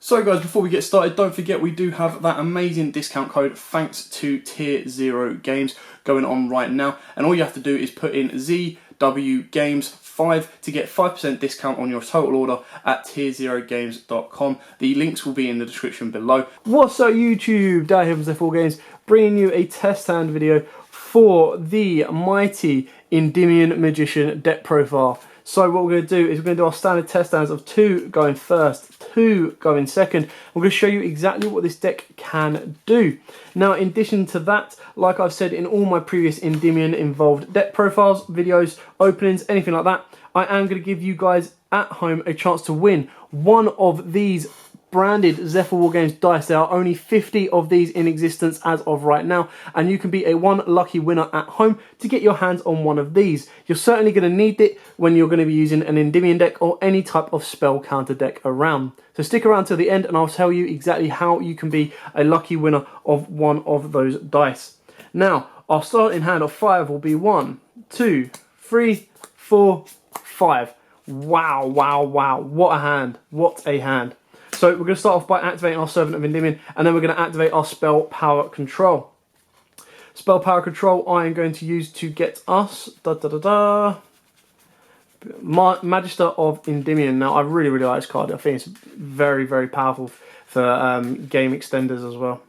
So guys, before we get started, don't forget we do have that amazing discount code thanks to Tier 0 Games going on right now. And all you have to do is put in ZWGames5 to get 5% discount on your total order at tier0games.com. The links will be in the description below. What's up YouTube? Dad here from Z4 Games, bringing you a test hand video for the mighty Endymion Magician deck profile. So what we're going to do is we're going to do our standard test hands of 2 going first, 2 going second. We're going to show you exactly what this deck can do. Now, in addition to that, like I've said in all my previous Endymion involved deck profiles, videos, openings, anything like that, I am going to give you guys at home a chance to win one of these branded Z4 Games dice. There are only 50 of these in existence as of right now, and you can be a one lucky winner at home to get your hands on one of these. You're certainly going to need it when you're going to be using an Endymion deck or any type of spell counter deck around. So stick around till the end and I'll tell you exactly how you can be a lucky winner of one of those dice. Now, our starting hand of 5 will be 1, 2, 3, 4, 5. Wow, wow, wow. What a hand. What a hand. So we're going to start off by activating our Servant of Endymion, and then we're going to activate our Spell Power Control. Spell Power Control I am going to use to get us Magister of Endymion. Now I really like this card. I think it's very, very powerful for game extenders as well.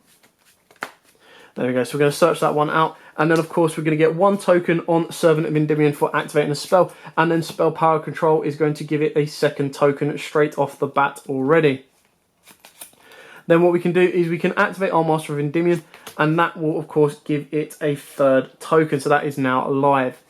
There we go. So we're going to search that one out. And then, of course, we're going to get 1 token on Servant of Endymion for activating a spell. And then Spell Power Control is going to give it a 2nd token straight off the bat already. Then what we can do is we can activate our Master of Endymion. And that will, of course, give it a 3rd token. So that is now live.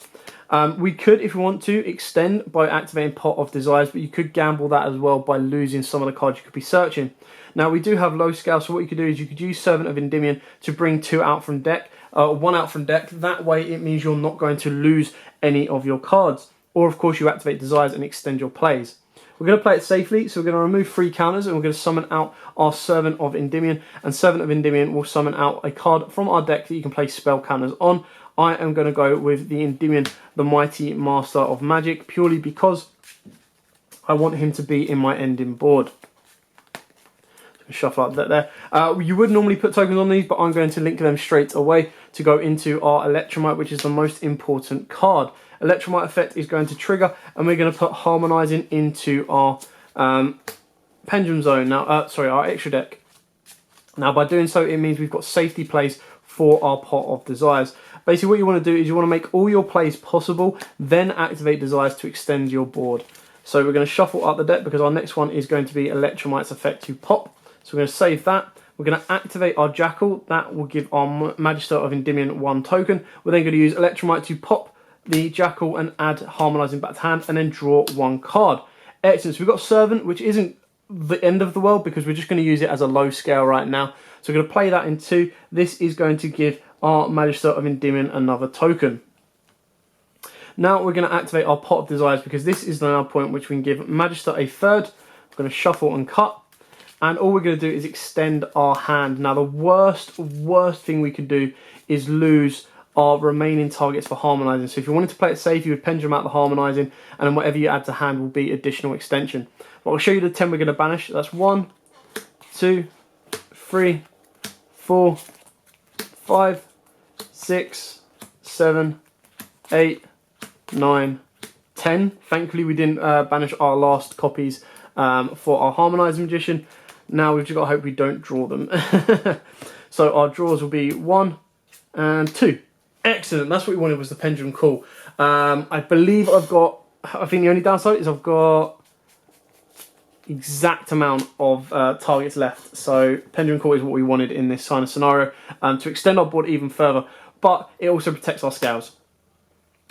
We could, if we want to, extend by activating Pot of Desires. But you could gamble that as well by losing some of the cards you could be searching. Now, we do have low scale. So what you could do is you could use Servant of Endymion to bring 2 out from deck. 1 out from deck. That way it means you're not going to lose any of your cards. Or of course you activate Desires and extend your plays. We're going to play it safely, so we're going to remove 3 counters and we're going to summon out our Servant of Endymion. And Servant of Endymion will summon out a card from our deck that you can place spell counters on. I am going to go with the Endymion, the Mighty Master of Magic, purely because I want him to be in my ending board. Shuffle up that there. You would normally put tokens on these, but I'm going to link them straight away to go into our Electromite, which is the most important card. Electromite effect is going to trigger, and we're going to put Harmonizing into our Pendulum Zone. Now, our extra deck. Now, by doing so, it means we've got safety plays for our Pot of Desires. Basically, what you want to do is you want to make all your plays possible, then activate Desires to extend your board. So we're going to shuffle up the deck because our next one is going to be Electromite's effect to pop. So we're going to save that. We're going to activate our Jackal. That will give our Magister of Endymion 1 token. We're then going to use Electromite to pop the Jackal and add Harmonizing back to hand and then draw 1 card. Excellent. So we've got Servant, which isn't the end of the world because we're just going to use it as a low scale right now. So we're going to play that in 2. This is going to give our Magister of Endymion another token. Now we're going to activate our Pot of Desires because this is the now point which we can give Magister a 3rd. We're going to shuffle and cut. And all we're going to do is extend our hand. Now, the worst thing we can do is lose our remaining targets for Harmonizing. So if you wanted to play it safe, you would Pendulum out the Harmonizing, and then whatever you add to hand will be additional extension. But I'll show you the 10 we're going to banish. That's 1, 2, 3, 4, 5, 6, 7, 8, 9, 10. Thankfully, we didn't banish our last copies for our Harmonizing Magician. Now we've just got to hope we don't draw them. So our draws will be 1 and 2. Excellent. That's what we wanted, was the Pendulum Call. I believe I think the only downside is I've got exact amount of targets left. So Pendulum Call is what we wanted in this kind of scenario to extend our board even further. But it also protects our scales,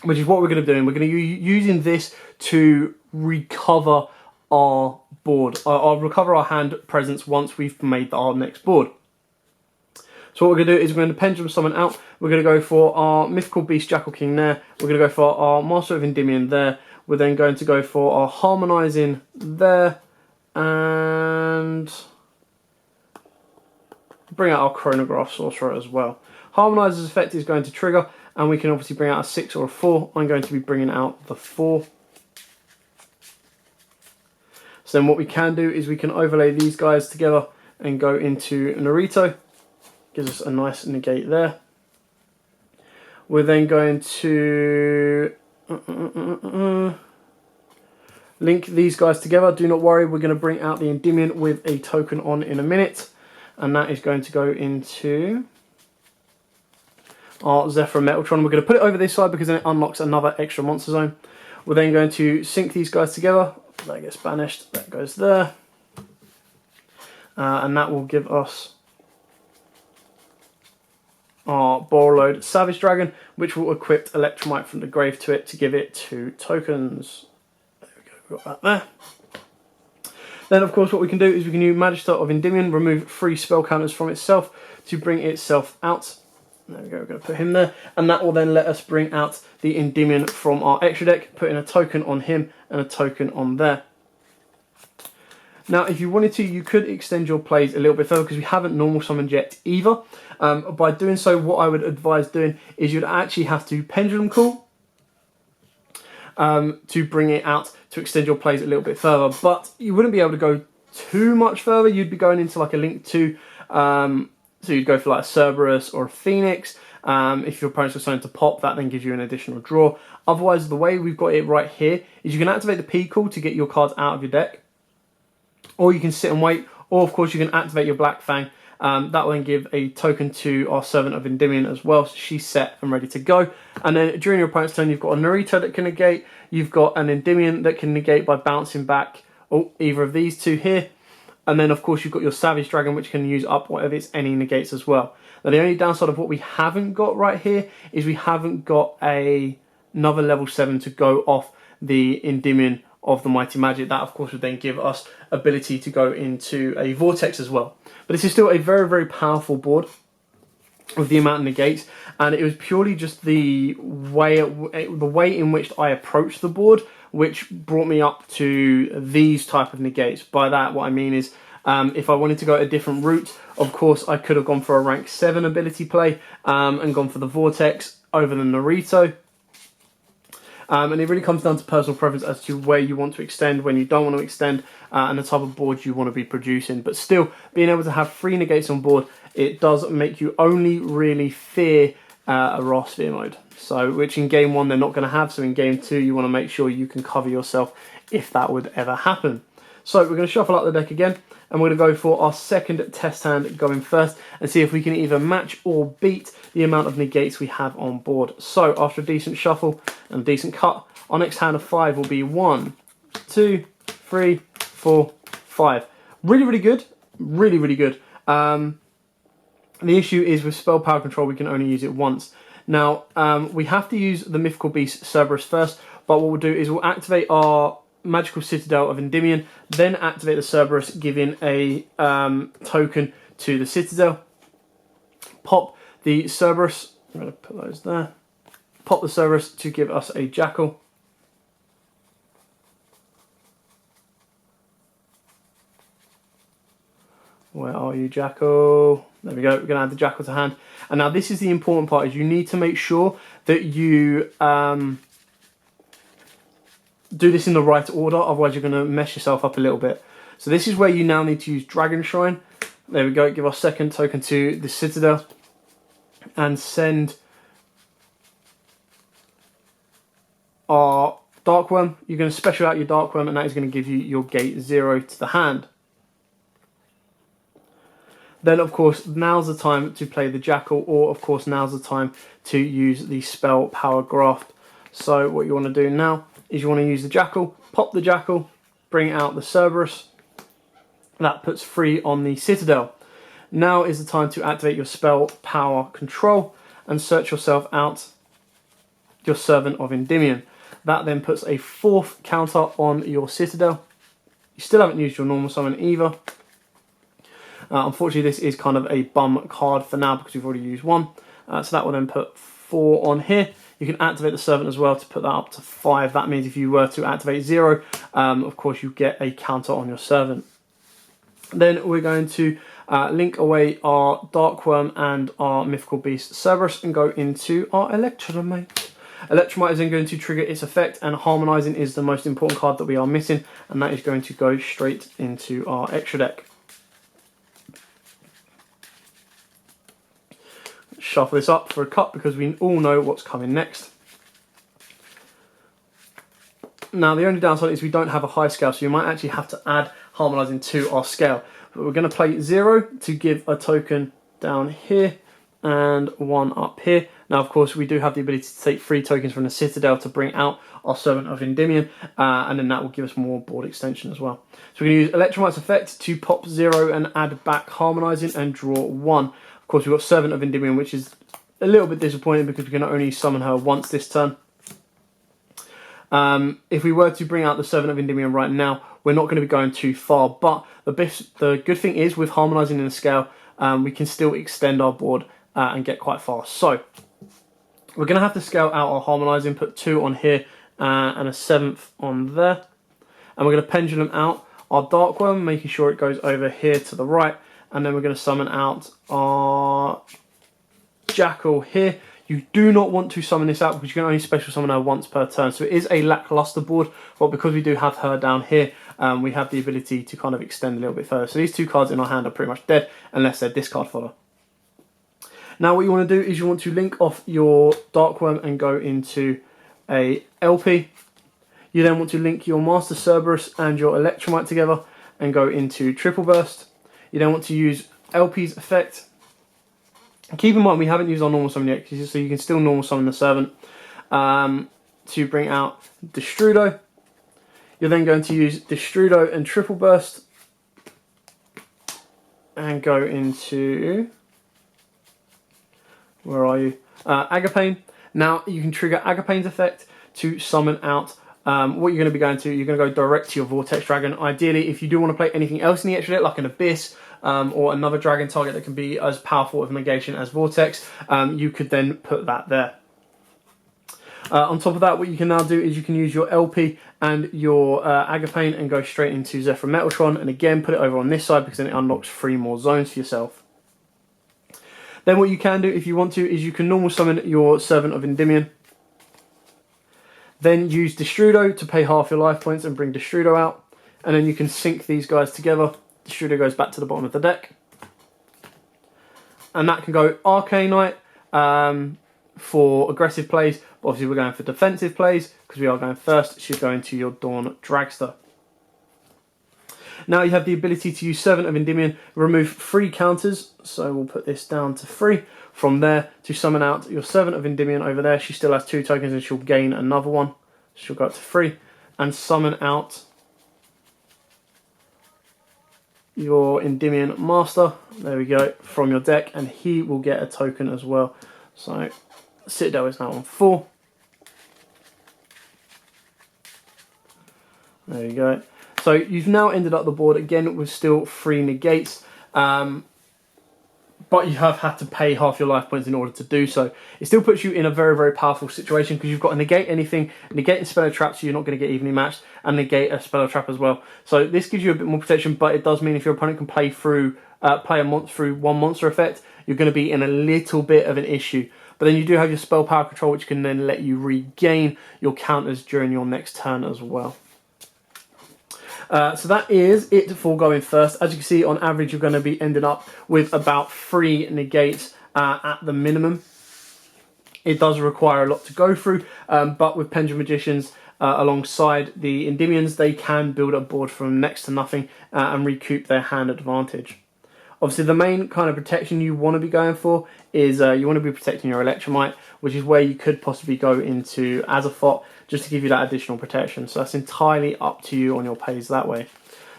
which is what we're going to be doing. We're going to be using this to recover our board. I'll recover our hand presence once we've made our next board. So what we're going to do is we're going to Pendulum Summon out. We're going to go for our Mythical Beast Jackal King there. We're going to go for our Master of Endymion there. We're then going to go for our Harmonizing there. And bring out our Chronograph Sorcerer as well. Harmonizer's effect is going to trigger, and we can obviously bring out a 6 or a 4. I'm going to be bringing out the 4. So then what we can do is we can overlay these guys together and go into Naruto. Gives us a nice negate there. We're then going to link these guys together. Do not worry, we're going to bring out the Endymion with a token on in a minute. And that is going to go into our Zephyr Metaltron. We're going to put it over this side because then it unlocks another extra monster zone. We're then going to sync these guys together. That gets banished, that goes there. And that will give us our Borreload Savage Dragon, which will equip Electromite from the grave to it to give it 2 tokens. There we go, we've got that there. Then of course what we can do is we can use Magister of Endymion, remove 3 spell counters from itself to bring itself out. There we go, we're going to put him there, and that will then let us bring out the Endymion from our extra deck, putting a token on him and a token on there. Now, if you wanted to, you could extend your plays a little bit further because we haven't normal summoned yet either. By doing so, what I would advise doing is you'd actually have to Pendulum Call to bring it out to extend your plays a little bit further. But you wouldn't be able to go too much further. You'd be going into like a Link 2. So you'd go for like a Cerberus or a Phoenix. If your opponent's got something to pop, that then gives you an additional draw. Otherwise, the way we've got it right here is you can activate the P call to get your cards out of your deck. Or you can sit and wait, or of course you can activate your Black Fang. That will then give a token to our Servant of Endymion as well, so she's set and ready to go. And then during your opponent's turn, you've got a Naruto that can negate, you've got an Endymion that can negate by bouncing back either of these two here. And then of course you've got your Savage Dragon, which can use up whatever its any negates as well. Now the only downside of what we haven't got right here is we haven't got another level 7 to go off the Endymion of the Mighty Magic. That of course would then give us ability to go into a Vortex as well. But this is still a very, very powerful board with the amount of negates, and it was purely just the way in which I approached the board which brought me up to these type of negates. By that what I mean is if I wanted to go a different route, of course I could have gone for a rank 7 ability play and gone for the Vortex over the Naruto. And it really comes down to personal preference as to where you want to extend, when you don't want to extend, and the type of board you want to be producing. But still, being able to have 3 negates on board, it does make you only really fear a raw sphere mode. So, which in game 1 they're not going to have, so in game 2 you want to make sure you can cover yourself if that would ever happen. So we're going to shuffle out the deck again, and we're going to go for our second test hand going first, and see if we can either match or beat the amount of negates we have on board. So after a decent shuffle and a decent cut, our next hand of 5 will be 1, 2, 3, 4, 5. Really, really good. Really, really good. The issue is with spell power control, we can only use it once. Now, we have to use the Mythical Beast Cerberus first, but what we'll do is we'll activate our Magical Citadel of Endymion, then activate the Cerberus, giving a token to the Citadel. Pop the Cerberus, I'm going to put those there. Pop the Cerberus to give us a Jackal. Where are you, Jackal? There we go, we're going to add the Jackal to hand. And now this is the important part, is you need to make sure that you do this in the right order, otherwise you're going to mess yourself up a little bit. So this is where you now need to use Dragon Shrine. There we go, give our second token to the Citadel and send our Dark Worm. You're going to special out your Dark Worm, and that is going to give you your gate 0 to the hand. Then of course now's the time to play the Jackal, or of course now's the time to use the Spell Power Graft. So what you want to do now is you want to use the Jackal, pop the Jackal, bring out the Cerberus. That puts 3 on the Citadel. Now is the time to activate your Spell Power Control and search yourself out your Servant of Endymion. That then puts a 4th counter on your Citadel. You still haven't used your normal summon either. Unfortunately this is kind of a bum card for now because we've already used 1. So that will then put 4 on here. You can activate the Servant as well to put that up to 5. That means if you were to activate 0, of course you get a counter on your Servant. Then we're going to link away our Dark Worm and our Mythical Beast Cerberus and go into our Electromite. Electromite is then going to trigger its effect, and Harmonizing is the most important card that we are missing, and that is going to go straight into our extra deck. Shuffle this up for a cut because we all know what's coming next. Now the only downside is we don't have a high scale, so you might actually have to add Harmonizing to our scale. But we're going to play 0 to give a token down here and 1 up here. Now of course we do have the ability to take 3 tokens from the Citadel to bring out our Servant of Endymion, and then that will give us more board extension as well. So we're going to use Electromite's effect to pop 0 and add back Harmonizing and draw 1. Of course we've got Servant of Endymion, which is a little bit disappointing because we can only summon her once this turn. If we were to bring out the Servant of Endymion right now, we're not going to be going too far, but the good thing is with Harmonizing in the scale, we can still extend our board and get quite far. So we're going to have to scale out our Harmonizing, put 2 on here and a 7th on there, and we're going to pendulum out our Dark Worm, making sure it goes over here to the right, and then we're going to summon out our Jackal here. You do not want to summon this out because you can only special summon her once per turn. So it is a lackluster board, but because we do have her down here, we have the ability to kind of extend a little bit further. So these 2 cards in our hand are pretty much dead unless they're discard fodder. Now what you want to do is you want to link off your Dark Worm and go into a LP. You then want to link your Master Cerberus and your Electromite together and go into Triple Burst. You then want to use LP's effect. Keep in mind we haven't used our normal summon yet, so you can still normal summon the Servant to bring out Destrudo. You're then going to use Destrudo and Triple Burst and go into, where are you? Agapane. Now you can trigger Agapane's effect to summon out what you're going to be going to. You're going to go direct to your Vortex Dragon. Ideally, if you do want to play anything else in the extra deck, like an Abyss, or another dragon target that can be as powerful with negation as Vortex, you could then put that there. On top of that, what you can now do is you can use your LP and your Agapane and go straight into Zephyr Metaltron, and again put it over on this side because then it unlocks 3 more zones for yourself. Then what you can do if you want to is you can normal summon your Servant of Endymion, then use Destrudo to pay half your life points and bring Destrudo out, and then you can sync these guys together. Destrudo goes back to the bottom of the deck. And that can go Arcanite for aggressive plays, but obviously we're going for defensive plays because we are going first. It should go into your Dawn Dragster. Now you have the ability to use Servant of Endymion, remove 3 counters, so we'll put this down to 3. From there, to summon out your Servant of Endymion over there. She still has 2 tokens and she'll gain another one. She'll go up to 3. And summon out your Endymion Master, there we go, from your deck, and he will get a token as well. So Citadel is now on 4. There you go. So you've now ended up the board again with still 3 negates, but you have had to pay half your life points in order to do so. It still puts you in a very, very powerful situation because you've got to negate anything, negate a spell trap so you're not going to get evenly matched, and negate a spell trap as well. So this gives you a bit more protection, but it does mean if your opponent can play through through 1 monster effect, you're going to be in a little bit of an issue. But then you do have your spell power control, which can then let you regain your counters during your next turn as well. So that is it for going first. As you can see, on average, you're going to be ending up with about 3 negates at the minimum. It does require a lot to go through, but with Pendulum Magicians alongside the Endymions, they can build a board from next to nothing and recoup their hand advantage. Obviously, the main kind of protection you want to be going for is you want to be protecting your Electromite, which is where you could possibly go into Azathoth just to give you that additional protection. So that's entirely up to you on your plays that way.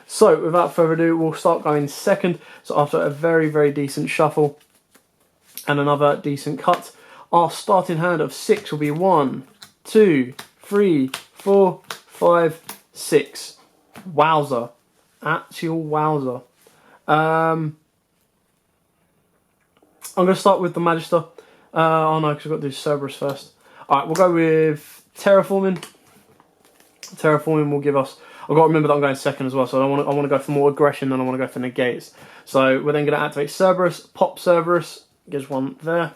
So without further ado, we'll start going second. So after a very, very decent shuffle and another decent cut, our starting hand of 6 will be 1, 2, 3, 4, 5, 6. Wowzer. Actual wowzer. I'm going to start with the Magister. Oh no, because I've got to do Cerberus first. Alright, we'll go with Terraforming. Terraforming will give us... I've got to remember that I'm going second as well, so I want to go for more aggression than I want to go for negates. So we're then going to activate Cerberus, pop Cerberus, gives 1 there.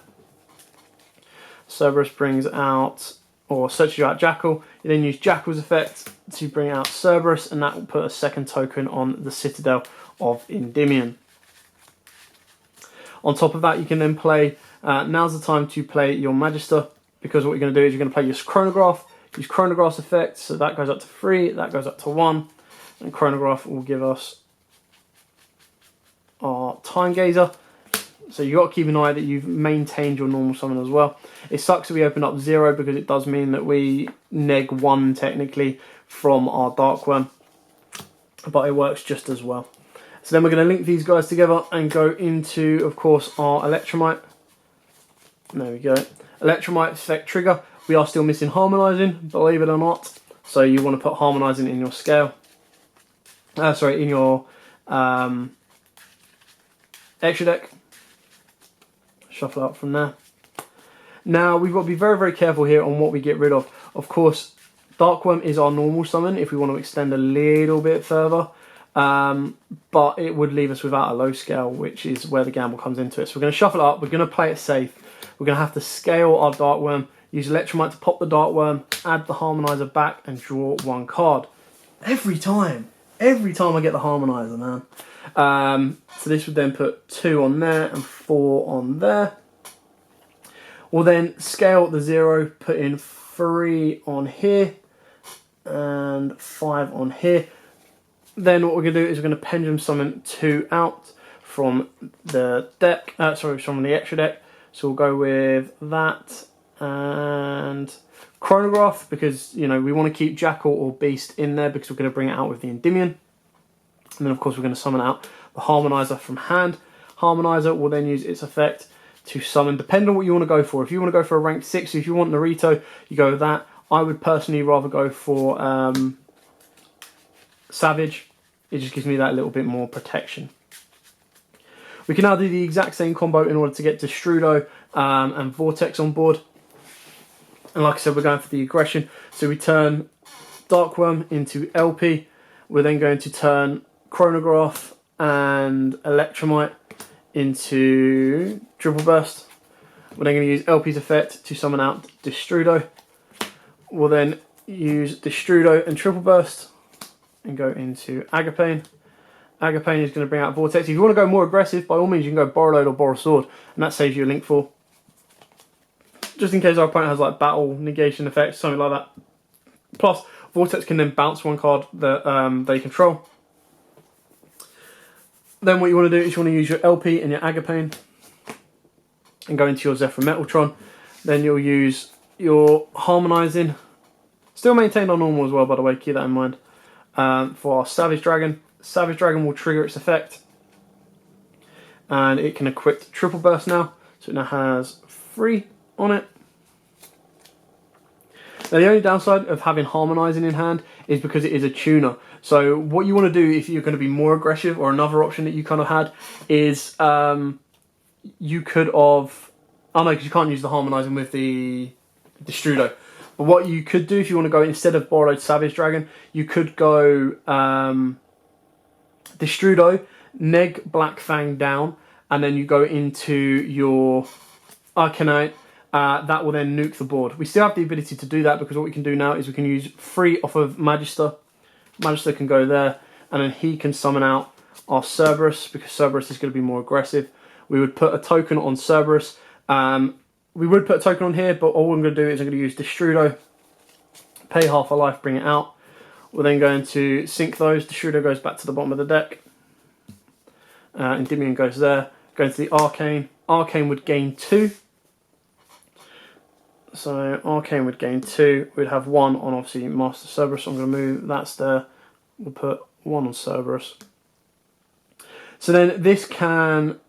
Cerberus brings out or searches you out Jackal. You then use Jackal's effect to bring out Cerberus, and that will put a second token on the Citadel of Endymion. On top of that, you can then play, now's the time to play your Magister, because what you're going to do is you're going to play your Chronograph, use Chronograph's effect, so that goes up to 3, that goes up to 1, and Chronograph will give us our Time Gazer. So you've got to keep an eye that you've maintained your normal summon as well. It sucks that we open up 0 because it does mean that we neg 1 technically from our Dark Worm, but it works just as well. So then we're going to link these guys together and go into, of course, our Electromite. There we go. Electromite effect trigger. We are still missing Harmonizing, believe it or not. So you want to put Harmonizing in your scale. In your extra deck. Shuffle out from there. Now we've got to be very, very careful here on what we get rid of. Of course, Dark Worm is our normal summon if we want to extend a little bit further. But it would leave us without a low scale, which is where the gamble comes into it. So we're going to shuffle it up, we're going to play it safe. We're going to have to scale our Dark Worm, use Electromite to pop the Dark Worm, add the Harmonizer back and draw 1 card. Every time I get the Harmonizer, man. So this would then put 2 on there and 4 on there. We'll then scale the 0, put in 3 on here and 5 on here. Then what we're going to do is we're going to Pendulum Summon 2 out from the deck, from the extra deck. So we'll go with that and Chronograph, because we want to keep Jackal or Beast in there because we're going to bring it out with the Endymion. And then of course we're going to summon out the Harmonizer from hand. Harmonizer will then use its effect to summon, depending on what you want to go for. If you want to go for a rank 6, if you want Naruto, you go with that. I would personally rather go for Savage. It just gives me that little bit more protection. We can now do the exact same combo in order to get Destrudo and Vortex on board. And like I said, we're going for the aggression. So we turn Dark Worm into LP. We're then going to turn Chronograph and Electromite into Triple Burst. We're then going to use LP's effect to summon out Destrudo. We'll then use Destrudo and Triple Burst and go into Agapane. Agapane is going to bring out Vortex. If you want to go more aggressive, by all means you can go Borreload or Borrow Sword, and that saves you a link 4. Just in case our opponent has like battle negation effects, something like that. Plus, Vortex can then bounce 1 card that they control. Then what you want to do is you want to use your LP and your Agapane and go into your Zephyr Metaltron. Then you'll use your Harmonizing, still maintained on normal as well, by the way, keep that in mind. For our Savage Dragon. Savage Dragon will trigger its effect and it can equip Triple Burst now, so it now has 3 on it. Now the only downside of having Harmonizing in hand is because it is a tuner. So what you want to do if you're going to be more aggressive, or another option that you kind of had, is you could have, because you can't use the Harmonizing with the Destrudo. But what you could do if you want to go, instead of Borrowed Savage Dragon, you could go Destrudo, neg Black Fang down, and then you go into your Arcanite. That will then nuke the board. We still have the ability to do that because what we can do now is we can use 3 off of Magister. Magister can go there, and then he can summon out our Cerberus because Cerberus is going to be more aggressive. We would put a token on Cerberus. We would put a token on here, but all I'm going to do is I'm going to use Destrudo, pay half a life, bring it out. We're then going to sync those. Destrudo goes back to the bottom of the deck. Endymion goes there. Going to the Arcane. Arcane would gain 2. So Arcane would gain 2. We'd have 1 on obviously Master Cerberus. So I'm going to move that's there. We'll put 1 on Cerberus. So then this can.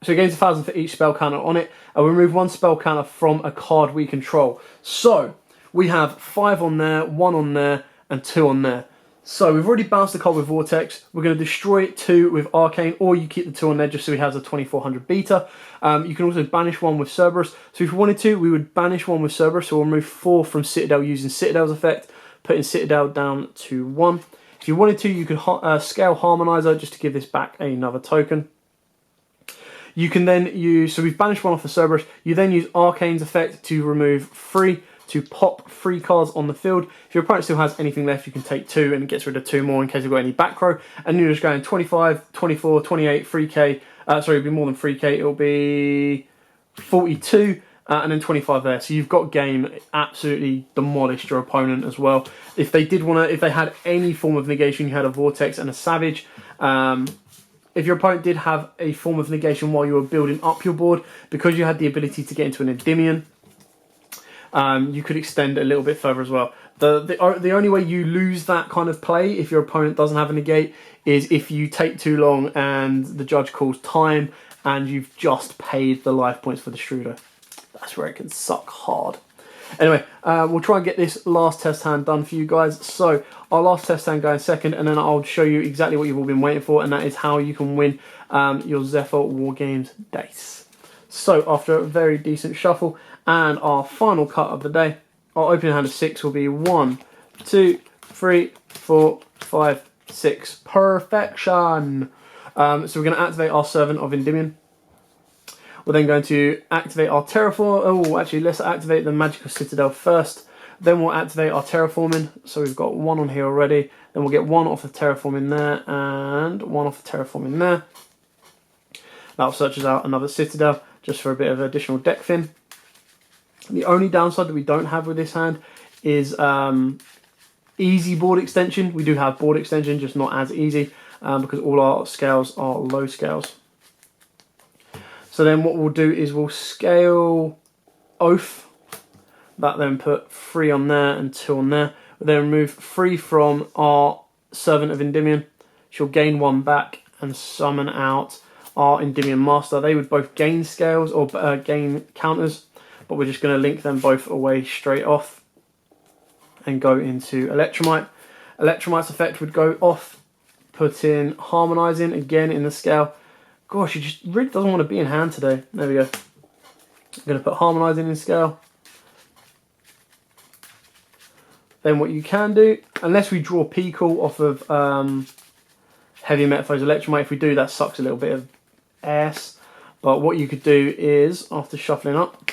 So it gains 1,000 for each spell counter on it, and we remove 1 spell counter from a card we control. So we have 5 on there, 1 on there, and 2 on there. So we've already bounced the card with Vortex. We're going to destroy it 2 with Arcane, or you keep the 2 on there just so he has a 2400 beta. You can also banish 1 with Cerberus. So if we wanted to, we would banish 1 with Cerberus, so we'll remove 4 from Citadel using Citadel's effect, putting Citadel down to 1. If you wanted to, you could scale Harmonizer just to give this back another token. You can then use, so we've banished one off the Cerberus, you then use Arcane's effect to remove 3, to pop 3 cards on the field. If your opponent still has anything left, you can take 2 and it gets rid of 2 more in case you've got any back row. And you're just going 25, 24, 28, 3k, sorry, it'll be more than 3k, it'll be 42, and then 25 there. So you've got game absolutely demolished your opponent as well. If they did want to, if they had any form of negation, you had a Vortex and a Savage. If your opponent did have a form of negation while you were building up your board, because you had the ability to get into an Endymion, you could extend a little bit further as well. The only way you lose that kind of play, if your opponent doesn't have a negate, is if you take too long and the judge calls time and you've just paid the life points for the Strudo. That's where it can suck hard. Anyway, we'll try and get this last test hand done for you guys. So our last test hand going second, and then I'll show you exactly what you've all been waiting for, and that is how you can win your Zephyr Wargames dice. So after a very decent shuffle and our final cut of the day, our opening hand of 6 will be 1, 2, 3, 4, 5, 6. Perfection. So we're going to activate our Servant of Endymion. We're then going to activate our Terraform. Oh, actually, let's activate the Magical Citadel first. Then we'll activate our Terraforming. So we've got 1 on here already. Then we'll get 1 off the Terraforming there and 1 off the Terraforming there. That'll search us out another Citadel just for a bit of additional deck fin. The only downside that we don't have with this hand is easy board extension. We do have board extension, just not as easy because all our scales are low scales. So then what we'll do is we'll scale Oath. That then put 3 on there and 2 on there. We'll then remove 3 from our Servant of Endymion. She'll gain 1 back and summon out our Endymion Master. They would both gain scales or gain counters, but we're just going to link them both away straight off and go into Electromite. Electromite's effect would go off, put in Harmonizing again in the scale. Gosh, he just really doesn't want to be in hand today. There we go. I'm going to put Harmonizing in scale. Then what you can do, unless we draw P-Call off of Heavy Metaphors Electromite, if we do, that sucks a little bit of ass. But what you could do is, after shuffling up,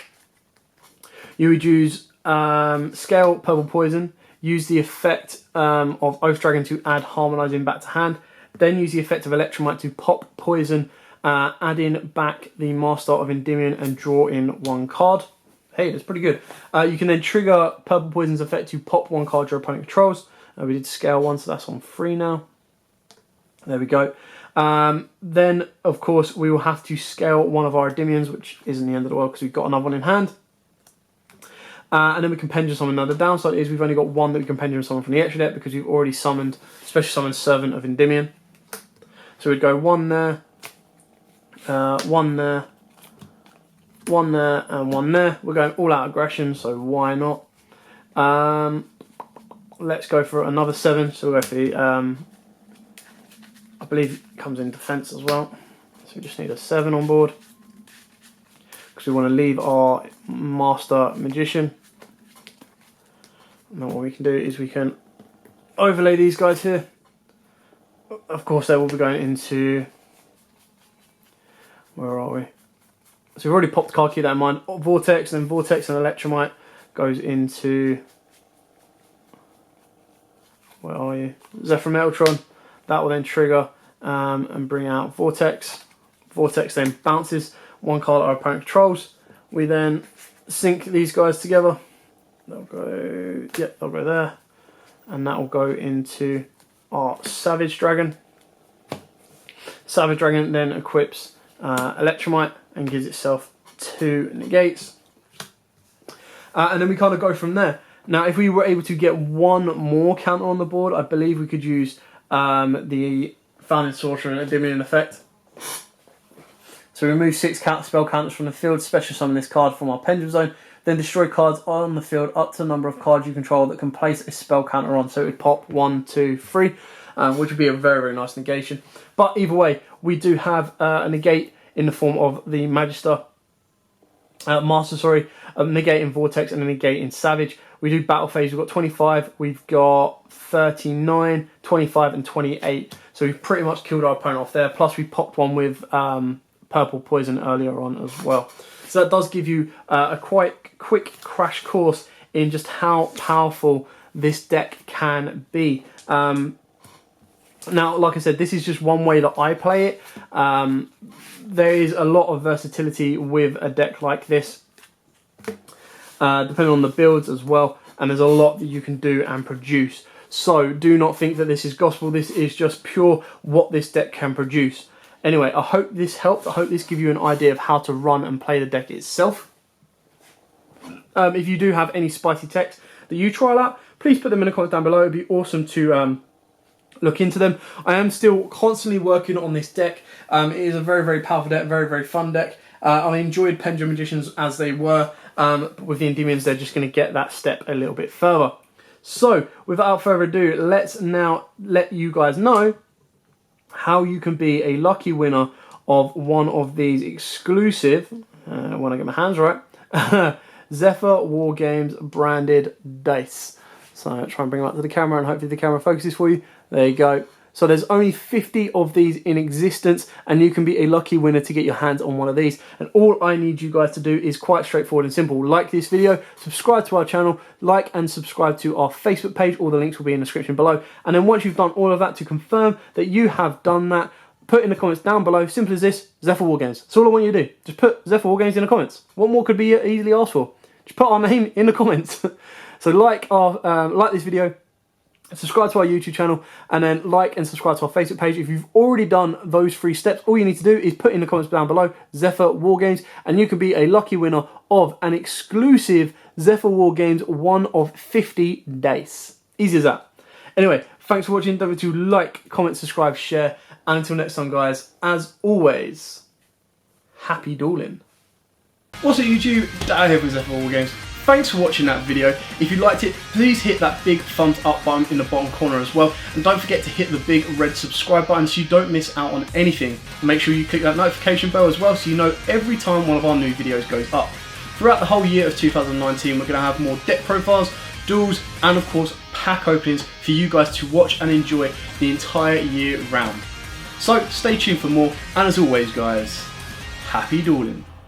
you would use Scale Purple Poison, use the effect of Oath Dragon to add Harmonizing back to hand, then use the effect of Electromite to pop Poison, add in back the Master of Endymion and draw in 1 card. Hey, that's pretty good. You can then trigger Purple Poison's effect to pop 1 card your opponent controls. We did scale 1, so that's on 3 now. There we go. Then, of course, we will have to scale 1 of our Endymions, which isn't the end of the world because we've got another one in hand. And then we can Pendulum Summon. Now, the downside is we've only got 1 that we can Pendulum Summon from the extra deck because we've already summoned, special summoned Servant of Endymion. So we'd go 1 there, 1 there, 1 there, and 1 there. We're going all out aggression, so why not? Let's go for another 7. So we'll go for the, I believe it comes in defense as well. So we just need a 7 on board because we want to leave our Master Magician. And then what we can do is we can overlay these guys here. Of course, they will be going into, where are we? So we've already popped card, keep that in mind. Vortex, and then Vortex and Electromite goes into, where are you? Zephyr Metaltron. That will then trigger and bring out Vortex. Vortex then bounces 1 card our opponent controls. We then sync these guys together. They'll go, yep, they'll go there. And that will go into our Savage Dragon. Savage Dragon then equips Electromite and gives itself 2 negates. And then we kind of go from there. Now, if we were able to get 1 more counter on the board, I believe we could use the Founding Sorcerer and Endymion effect. So remove 6 spell counters from the field, special summon this card from our Pendulum Zone, then destroy cards on the field up to the number of cards you control that can place a spell counter on. So it would pop 1, 2, 3, which would be a very, very nice negation. But either way, we do have a negate in the form of the Master, a negate in Vortex and a negate in Savage. We do battle phase, we've got 25, we've got 39, 25 and 28. So we've pretty much killed our opponent off there. Plus we popped one with purple poison earlier on as well. So that does give you a quite quick crash course in just how powerful this deck can be. Now, like I said, this is just one way that I play it. There is a lot of versatility with a deck like this, depending on the builds as well, and there's a lot that you can do and produce. So do not think that this is gospel. This is just pure what this deck can produce. Anyway, I hope this helped. I hope this gives you an idea of how to run and play the deck itself. If you do have any spicy techs that you trial out, please put them in the comments down below. It'd be awesome to look into them. I am still constantly working on this deck. It is a very, very powerful deck, very, very fun deck. I enjoyed Pendulum Magicians as they were. With the Endymions, they're just going to get that step a little bit further. So, without further ado, let's now let you guys know how you can be a lucky winner of one of these exclusive, when I get my hands right, Zephyr War Games branded dice. So try and bring them up to the camera and hopefully the camera focuses for you. There you go. So there's only 50 of these in existence, and you can be a lucky winner to get your hands on one of these. And all I need you guys to do is quite straightforward and simple. Like this video, subscribe to our channel, like and subscribe to our Facebook page. All the links will be in the description below. And then once you've done all of that, to confirm that you have done that, put in the comments down below, simple as this, Zephyr War Games. That's all I want you to do. Just put Zephyr War Games in the comments. What more could be easily asked for? Just put our name in the comments. So like this video, subscribe to our YouTube channel, and then like and subscribe to our Facebook page. If you've already done those 3 steps, all you need to do is put in the comments down below Zephyr War Games, and you can be a lucky winner of an exclusive Zephyr War Games 1 of 50 dice. Easy as that. Anyway, thanks for watching. Don't forget to like, comment, subscribe, share, and until next time, guys, as always, happy dueling. What's up, YouTube? Dad here with Zephyr War Games. Thanks for watching that video. If you liked it, please hit that big thumbs up button in the bottom corner as well. And don't forget to hit the big red subscribe button so you don't miss out on anything. Make sure you click that notification bell as well so you know every time one of our new videos goes up. Throughout the whole year of 2019, we're going to have more deck profiles, duels, and of course pack openings for you guys to watch and enjoy the entire year round. So stay tuned for more, and as always, guys, happy dueling.